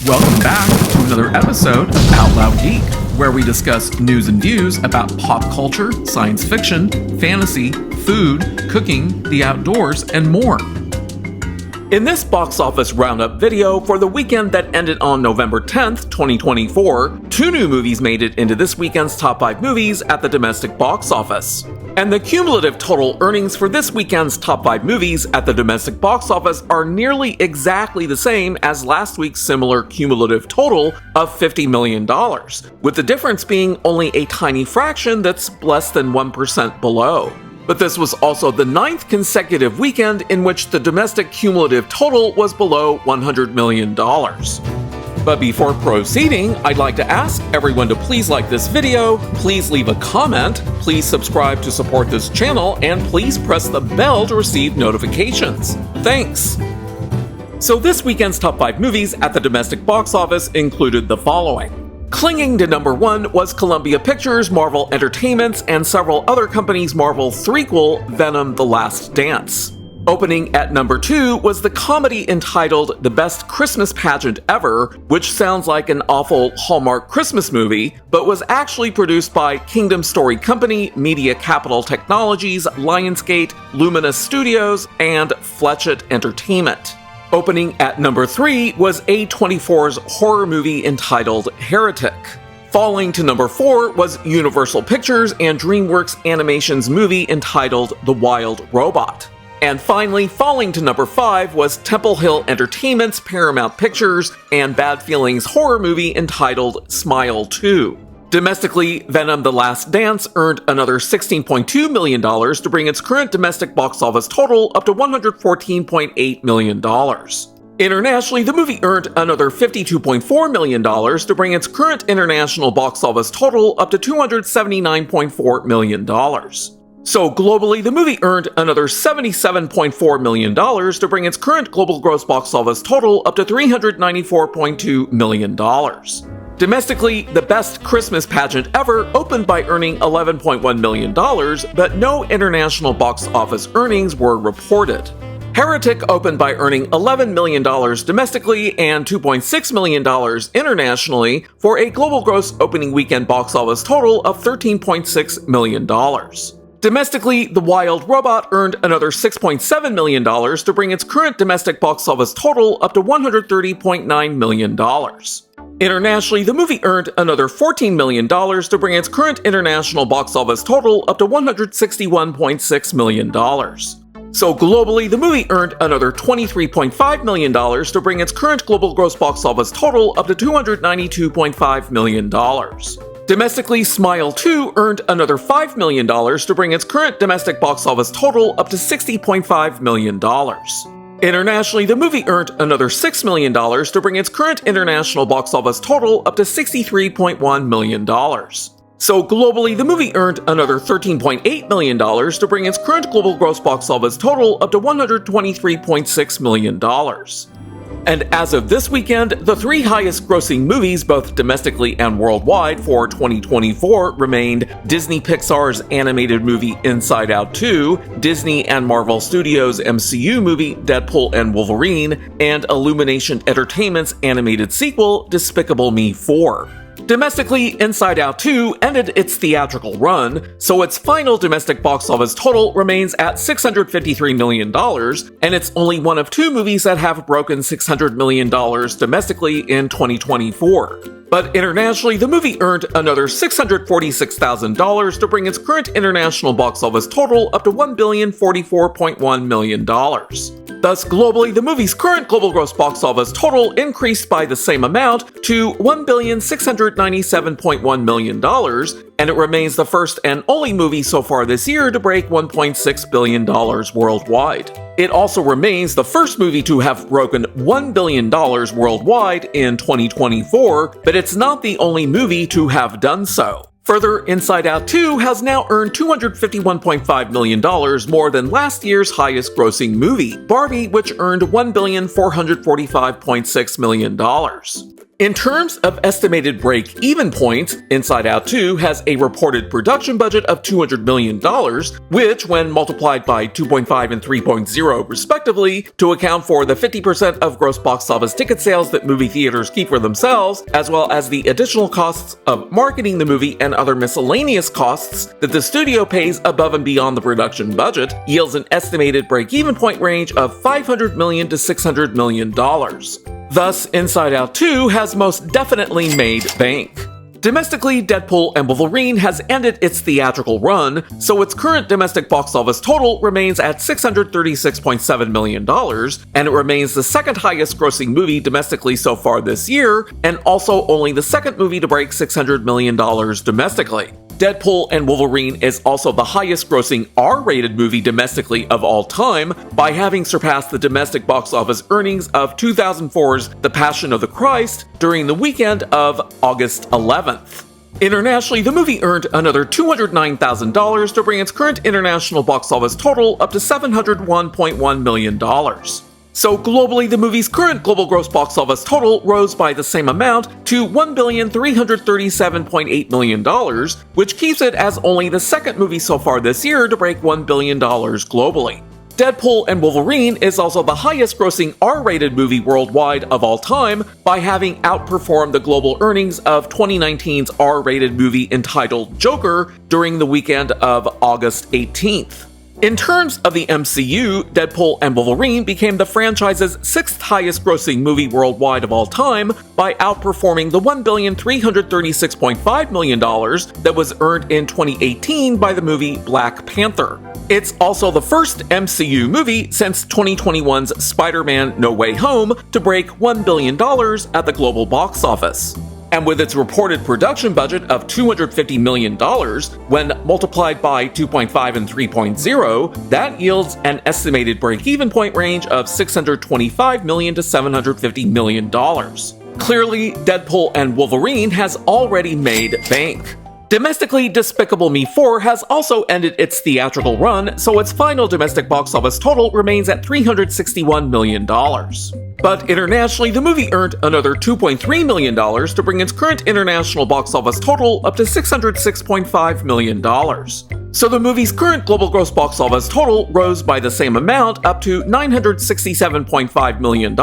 Welcome back to another episode of Out Loud Geek, where we discuss news and views about pop culture, science fiction, fantasy, food, cooking, the outdoors, and more. In this box office roundup video for the weekend that ended on November 10th, 2024, two new movies made it into this weekend's top 5 movies at the domestic box office. And the cumulative total earnings for this weekend's top 5 movies at the domestic box office are nearly exactly the same as last week's similar cumulative total of $50 million, with the difference being only a tiny fraction that's less than 1% below. But this was also the 9th consecutive weekend in which the domestic cumulative total was below $100 million. But before proceeding, I'd like to ask everyone to please like this video, please leave a comment, please subscribe to support this channel, and please press the bell to receive notifications. Thanks! So this weekend's top 5 movies at the domestic box office included the following. Clinging to number 1 was Columbia Pictures, Marvel Entertainment's, and several other companies' Marvel threequel, Venom: The Last Dance. Opening at number 2 was the comedy entitled The Best Christmas Pageant Ever, which sounds like an awful Hallmark Christmas movie, but was actually produced by Kingdom Story Company, Media Capital Technologies, Lionsgate, Luminous Studios, and Fletchit Entertainment. Opening at number 3 was A24's horror movie entitled Heretic. Falling to number 4 was Universal Pictures and DreamWorks Animation's movie entitled The Wild Robot. And finally, falling to number 5 was Temple Hill Entertainment's Paramount Pictures and Bad Feelings horror movie entitled Smile 2. Domestically, Venom: The Last Dance earned another $16.2 million to bring its current domestic box office total up to $114.8 million. Internationally, the movie earned another $52.4 million to bring its current international box office total up to $279.4 million. So globally, the movie earned another $77.4 million to bring its current global gross box office total up to $394.2 million. Domestically, The Best Christmas Pageant Ever opened by earning $11.1 million, but no international box office earnings were reported. Heretic opened by earning $11 million domestically and $2.6 million internationally for a global gross opening weekend box office total of $13.6 million. Domestically, The Wild Robot earned another $6.7 million to bring its current domestic box office total up to $130.9 million. Internationally, the movie earned another $14 million to bring its current international box office total up to $161.6 million. So globally, the movie earned another $23.5 million to bring its current global gross box office total up to $292.5 million. Domestically, Smile 2 earned another $5 million to bring its current domestic box office total up to $60.5 million. Internationally, the movie earned another $6 million to bring its current international box office total up to $63.1 million. So globally, the movie earned another $13.8 million to bring its current global gross box office total up to $123.6 million. And as of this weekend, the 3 highest grossing movies, both domestically and worldwide, for 2024 remained Disney Pixar's animated movie Inside Out 2, Disney and Marvel Studios' MCU movie Deadpool and Wolverine, and Illumination Entertainment's animated sequel Despicable Me 4. Domestically, Inside Out 2 ended its theatrical run, so its final domestic box office total remains at $653 million, and it's only one of 2 movies that have broken $600 million domestically in 2024. But internationally, the movie earned another $646,000 to bring its current international box office total up to $1,044.1 million. Thus, globally, the movie's current global gross box office total increased by the same amount to $1,697.1 million, and it remains the first and only movie so far this year to break $1.6 billion worldwide. It also remains the first movie to have broken $1 billion worldwide in 2024, but it's not the only movie to have done so. Further, Inside Out 2 has now earned $251.5 million more than last year's highest grossing movie, Barbie, which earned $1,445.6 million. In terms of estimated break-even points, Inside Out 2 has a reported production budget of $200 million, which, when multiplied by 2.5 and 3.0 respectively, to account for the 50% of gross box office ticket sales that movie theaters keep for themselves, as well as the additional costs of marketing the movie and other miscellaneous costs that the studio pays above and beyond the production budget, yields an estimated break-even point range of $500 million to $600 million. Thus, Inside Out 2 has most definitely made bank. Domestically, Deadpool and Wolverine has ended its theatrical run, so its current domestic box office total remains at $636.7 million, and it remains the second highest grossing movie domestically so far this year, and also only the second movie to break $600 million domestically. Deadpool and Wolverine is also the highest grossing R-rated movie domestically of all time by having surpassed the domestic box office earnings of 2004's The Passion of the Christ during the weekend of August 11th. Internationally, the movie earned another $209,000 to bring its current international box office total up to $701.1 million. So globally, the movie's current global gross box office total rose by the same amount to $1,337.8 million, which keeps it as only the second movie so far this year to break $1 billion globally. Deadpool and Wolverine is also the highest grossing R-rated movie worldwide of all time by having outperformed the global earnings of 2019's R-rated movie entitled Joker during the weekend of August 18th. In terms of the MCU, Deadpool and Wolverine became the franchise's sixth highest grossing movie worldwide of all time by outperforming the $1,336.5 million that was earned in 2018 by the movie Black Panther. It's also the first MCU movie since 2021's Spider-Man No Way Home to break $1 billion at the global box office. And with its reported production budget of $250 million, when multiplied by 2.5 and 3.0, that yields an estimated break-even point range of $625 million to $750 million. Clearly, Deadpool and Wolverine has already made bank. Domestically, Despicable Me 4 has also ended its theatrical run, so its final domestic box office total remains at $361 million. But internationally, the movie earned another $2.3 million to bring its current international box office total up to $606.5 million. So the movie's current global gross box office total rose by the same amount up to $967.5 million,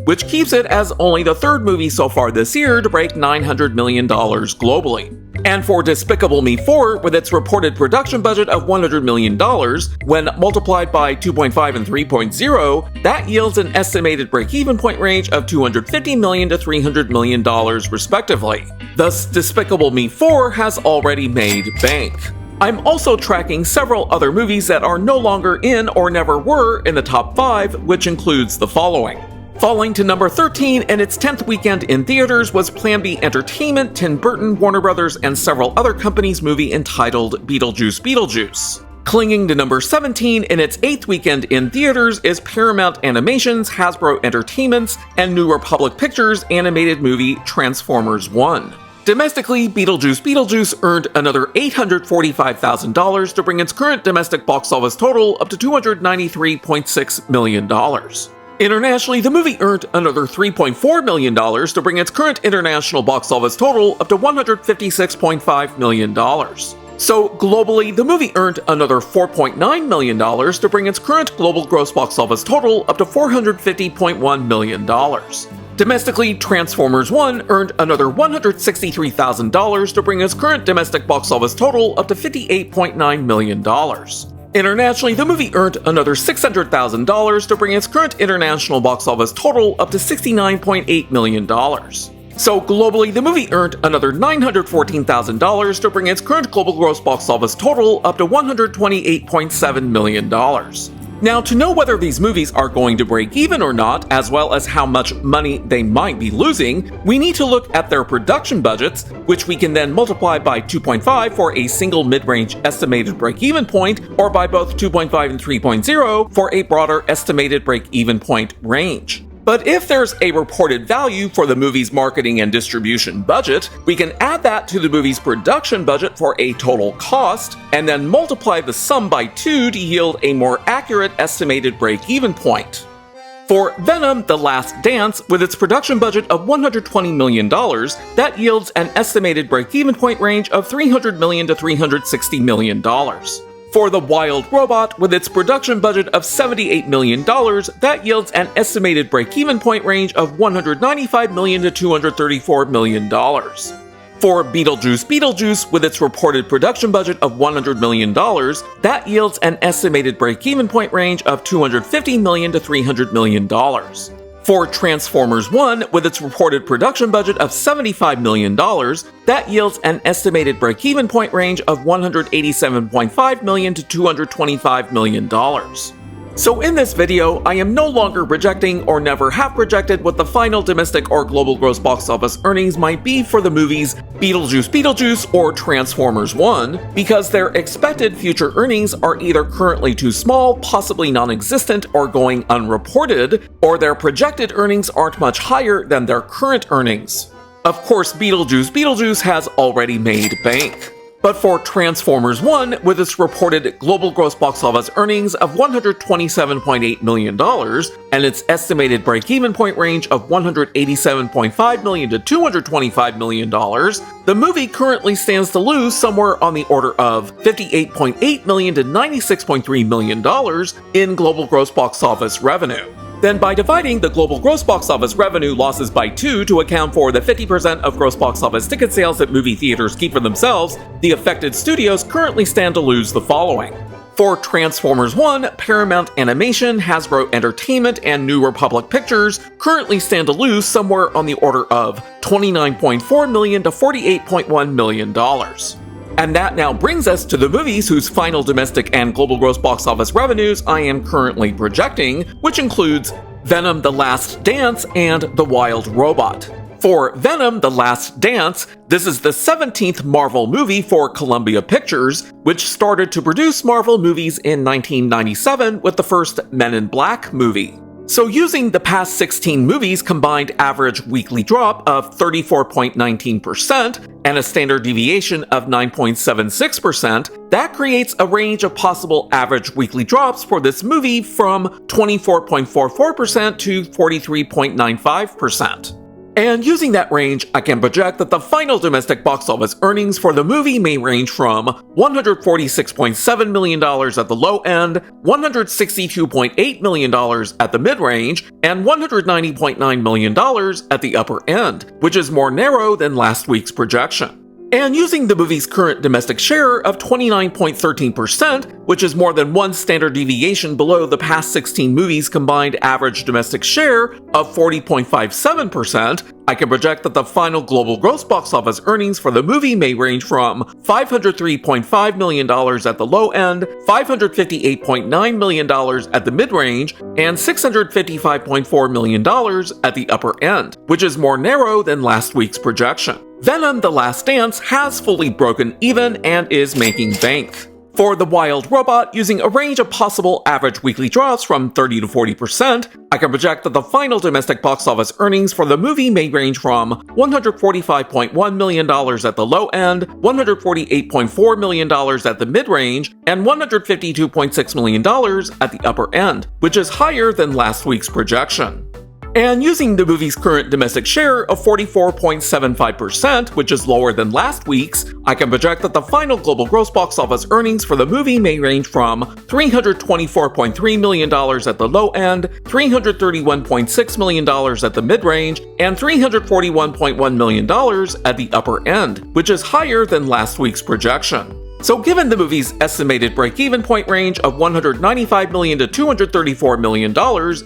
which keeps it as only the third movie so far this year to break $900 million globally. And for Despicable Me 4, with its reported production budget of $100 million, when multiplied by 2.5 and 3.0, that yields an estimated break-even point range of $250 million to $300 million respectively. Thus, Despicable Me 4 has already made bank. I'm also tracking several other movies that are no longer in or never were in the top 5, which includes the following. Falling to number 13 in its 10th weekend in theaters was Plan B Entertainment, Tim Burton, Warner Brothers, and several other companies' movie entitled Beetlejuice. Clinging to number 17 in its 8th weekend in theaters is Paramount Animation's, Hasbro Entertainment's, and New Republic Pictures' animated movie Transformers 1. Domestically, Beetlejuice earned another $845,000 to bring its current domestic box office total up to $293.6 million. Internationally, the movie earned another $3.4 million to bring its current international box office total up to $156.5 million. So globally, the movie earned another $4.9 million to bring its current global gross box office total up to $450.1 million. Domestically, Transformers 1 earned another $163,000 to bring its current domestic box office total up to $58.9 million. Internationally, the movie earned another $600,000 to bring its current international box office total up to $69.8 million. So globally, the movie earned another $914,000 to bring its current global gross box office total up to $128.7 million. Now, to know whether these movies are going to break even or not, as well as how much money they might be losing, we need to look at their production budgets, which we can then multiply by 2.5 for a single mid-range estimated break-even point, or by both 2.5 and 3.0 for a broader estimated break-even point range. But if there's a reported value for the movie's marketing and distribution budget, we can add that to the movie's production budget for a total cost, and then multiply the sum by 2 to yield a more accurate estimated break-even point. For Venom: The Last Dance, with its production budget of $120 million, that yields an estimated break-even point range of $300 million to $360 million. For The Wild Robot, with its production budget of $78 million, that yields an estimated break-even point range of $195 million to $234 million. For Beetlejuice, with its reported production budget of $100 million, that yields an estimated break-even point range of $250 million to $300 million. For Transformers 1, with its reported production budget of $75 million, that yields an estimated break-even point range of $187.5 million to $225 million. So in this video, I am no longer projecting or never have projected what the final domestic or global gross box office earnings might be for the movies Beetlejuice or Transformers 1, because their expected future earnings are either currently too small, possibly non-existent, or going unreported, or their projected earnings aren't much higher than their current earnings. Of course, Beetlejuice has already made bank. But for Transformers 1, with its reported global gross box office earnings of $127.8 million and its estimated break-even point range of $187.5 million to $225 million, the movie currently stands to lose somewhere on the order of $58.8 million to $96.3 million in global gross box office revenue. Then by dividing the global gross box office revenue losses by 2 to account for the 50% of gross box office ticket sales that movie theaters keep for themselves, the affected studios currently stand to lose the following. For Transformers 1, Paramount Animation, Hasbro Entertainment, and New Republic Pictures currently stand to lose somewhere on the order of $29.4 million to $48.1 million. And that now brings us to the movies whose final domestic and global gross box office revenues I am currently projecting, which includes Venom: The Last Dance and The Wild Robot. For Venom: The Last Dance, this is the 17th Marvel movie for Columbia Pictures, which started to produce Marvel movies in 1997 with the first Men in Black movie. So using the past 16 movies' combined average weekly drop of 34.19% and a standard deviation of 9.76%, that creates a range of possible average weekly drops for this movie from 24.44% to 43.95%. And using that range, I can project that the final domestic box office earnings for the movie may range from $146.7 million at the low end, $162.8 million at the mid-range, and $190.9 million at the upper end, which is more narrow than last week's projection. And using the movie's current domestic share of 29.13%, which is more than one standard deviation below the past 16 movies' combined average domestic share of 40.57%, I can project that the final global gross box office earnings for the movie may range from $503.5 million at the low end, $558.9 million at the mid-range, and $655.4 million at the upper end, which is more narrow than last week's projection. Venom: The Last Dance has fully broken even and is making bank. For The Wild Robot, using a range of possible average weekly drops from 30 to 40%, I can project that the final domestic box office earnings for the movie may range from $145.1 million at the low end, $148.4 million at the mid-range, and $152.6 million at the upper end, which is higher than last week's projection. And using the movie's current domestic share of 44.75%, which is lower than last week's, I can project that the final global gross box office earnings for the movie may range from $324.3 million at the low end, $331.6 million at the mid-range, and $341.1 million at the upper end, which is higher than last week's projection. So given the movie's estimated break-even point range of $195 million to $234 million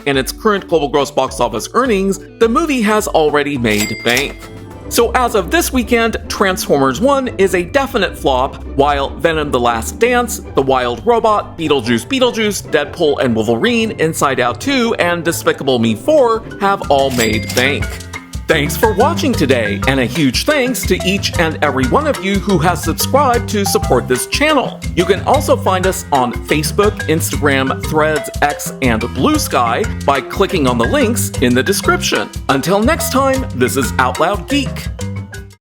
and its current global gross box office earnings, the movie has already made bank. So as of this weekend, Transformers 1 is a definite flop, while Venom: The Last Dance, The Wild Robot, Beetlejuice, Deadpool and Wolverine, Inside Out 2, and Despicable Me 4 have all made bank. Thanks for watching today, and a huge thanks to each and every one of you who has subscribed to support this channel. You can also find us on Facebook, Instagram, Threads, X, and Blue Sky by clicking on the links in the description. Until next time, this is Out Loud Geek.